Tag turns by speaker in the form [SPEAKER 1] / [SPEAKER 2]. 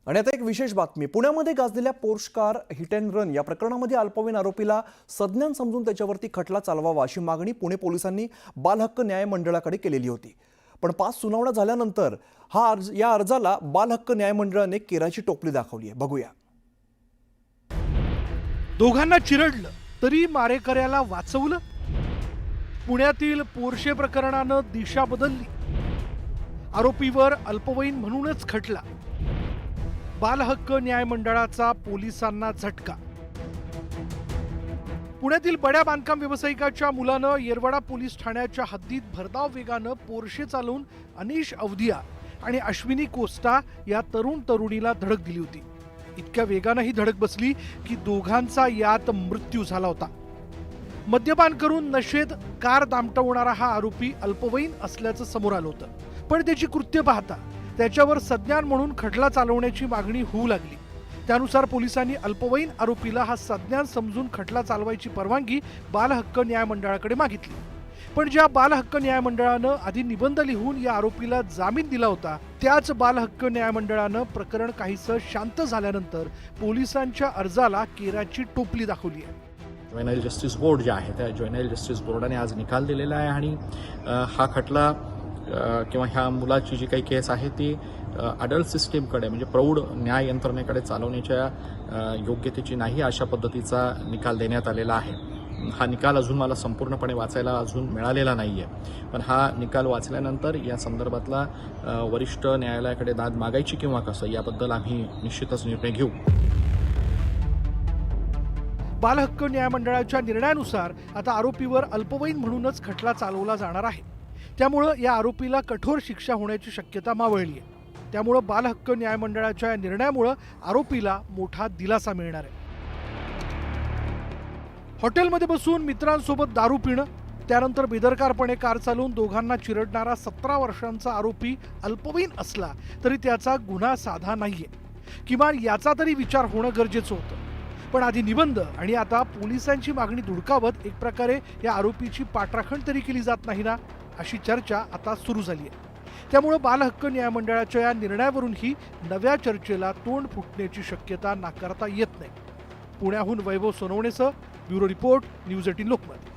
[SPEAKER 1] आणि आता एक विशेष बातमी। पुण्यामध्ये गाजलेल्या Porsche car hit and run या प्रकरणामध्ये अल्पवयीन आरोपीला संज्ञान समजून त्याच्यावरती खटला चालवावा अशी मागणी पुणे पोलिसांनी बालहक्क न्याय मंडळाकडे केलेली होती। पण 5 सुनावण्या झाल्यानंतर या अर्जाला बालहक्क न्याय मंडळाने केराची टोपली दाखवली आहे। बघूया।
[SPEAKER 2] दोघांना चिरडलं तरी मारेकऱ्याला वाचवलं। पुण्यातील पोर्शे प्रकरणानं दिशा बदलली। आरोपीवर अल्पवयीन म्हणूनच खटला। बालहक्क न्याय मंडळाचा पोलिसांना झटका। पुण्यातील बड्या बांधकाम व्यावसायिकाच्या मुलानं येरवडा पोलीस ठाण्याच्या हद्दीत भरधाव वेगानं पोर्शे चालवून अनिश अवधिया आणि अश्विनी कोस्टा या तरुण तरुणीला धडक दिली होती। इतक्या वेगानं ही धडक बसली की दोघांचा यात मृत्यू झाला होता। मद्यपान करून नशेत कार दामटवणारा हा आरोपी अल्पवयीन असल्याचं समोर आलं होतं। पण त्याची कृत्य पाहता त्याच्यावर संज्ञान म्हणून खटला चालवण्याची मागणी होऊ लागली। त्यानुसार पोलिसांनी अल्पवयीन आरोपीला हा संज्ञान समजून खटला चालवायची परवानगी बालहक्क न्याय मंडळाकडे मागितली। पण ज्या बालहक्क न्याय मंडळानं आधी निबंध लिहून या आरोपीला जामीन दिला होता, त्याच बालहक्क न्याय मंडळानं प्रकरण काहीसं शांत झाल्यानंतर पोलिसांच्या अर्जाला केराची टोपली दाखवली आहे।
[SPEAKER 3] ज्युव्हेनाइल जस्टिस बोर्ड जे आहे त्या ज्युव्हेनाइल जस्टिस बोर्डाने आज निकाल दिलेला आहे आणि हा खटला किंवा ह्या मुलाची जी काही केस आहे ती अडल्ट सिस्टीमकडे म्हणजे प्रौढ न्याय यंत्रणेकडे चालवण्याच्या योग्यतेची नाही अशा पद्धतीचा निकाल देण्यात आलेला आहे। हा निकाल अजून मला संपूर्णपणे वाचायला अजून मिळालेला नाहीये, पण हा निकाल वाचल्यानंतर या संदर्भातला वरिष्ठ न्यायालयाकडे दाद मागायची किंवा कसं याबद्दल आम्ही निश्चितच निर्णय घेऊ।
[SPEAKER 2] बालहक्क न्याय मंडळाच्या निर्णयानुसार आता आरोपीवर अल्पवयीन म्हणूनच खटला चालवला जाणार आहे। त्यामुळे या आरोपीला कठोर शिक्षा होण्याची शक्यता मावळली आहे। त्यामुळे बालहक्क न्याय मंडळाच्या या निर्णयामुळे आरोपीला मोठा दिलासा मिळणार आहे। हॉटेलमध्ये बसून मित्रांसोबत दारू पिणं, त्यानंतर बेदरकारपणे कार चालवून दोघांना चिरडणारा 17 वर्षांचा आरोपी अल्पवयीन असला तरी त्याचा गुन्हा साधा नाहीये। किमान याचा तरी विचार होणं गरजेचं होतं। पण आधी निबंध आणि आता पोलिसांची मागणी धुडकावत एक प्रकारे या आरोपीची पाठराखण तरी केली जात नाही ना, अशी चर्चा आता सुरू झाली आहे। त्यामुळे बालहक्क न्याय मंडळाच्या या निर्णयावरूनही नव्या चर्चेला तोंड फुटण्याची शक्यता नाकारता येत नाही। पुण्याहून वैभव सोनवणेसह ब्युरो रिपोर्ट, न्यूज 18 लोकमत।